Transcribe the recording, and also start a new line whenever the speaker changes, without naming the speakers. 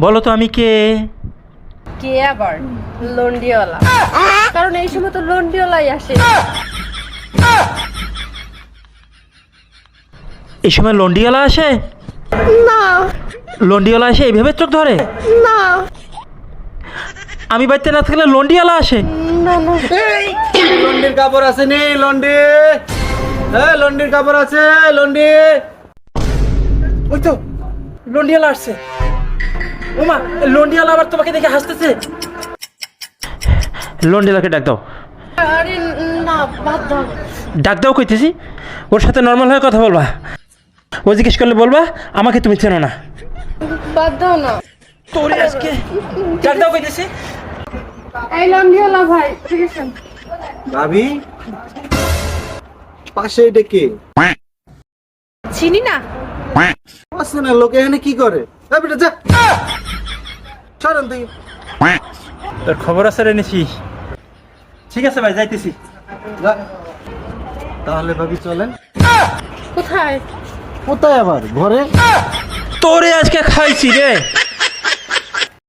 বলো তো আমি কে?
কে আবার? লন্ডিওয়ালা। কারণ এই সময় তো লন্ডিওয়ালাই আসে।
এই সময় লন্ডিওয়ালা আসে?
না
লন্ডিওয়ালা এসে এইভাবে চোখ ধরে?
না
আমি বাড়িতে না থাকলে লন্ডিওয়ালা আসে?
না না।
লন্ডির কাপড় আছে নি? লন্ডি, হ্যাঁ লন্ডির কাপড় আছে? লন্ডি,
ওই তো লন্ডিওয়ালা আসছে। ওমা, লন্ডিওয়ালা আবার তোমাকে দেখে হাসতেছে। লন্ডিওয়ালাকে ডাক দাও।
আরে না, বাদ দাও।
ডাক দাও কইতেছি। ওর সাথে নর্মাল হয়ে কথা বলবা। ও জিজ্ঞেস করলে বলবা আমাকে তুমি চেনো না।
বাদ দাও না।
তোর আজকে ডাক দাও কইতেছি।
এই লন্ডিওয়ালা ভাই, ঠিক আছে?
ভাবি পাশে এটা কে?
চিনি না।
আছে না লোক এখানে কি করে? এই বেটা যা, ছাড়েন তুই।
তোর খবর আছে রে নিছি। ঠিক আছে ভাই, যাইতেছি।
যা। তাহলে ভাবি চলেন।
কোথায়?
কোথায় আবার? ঘরে।
তোরে আজকে খাইছি রে।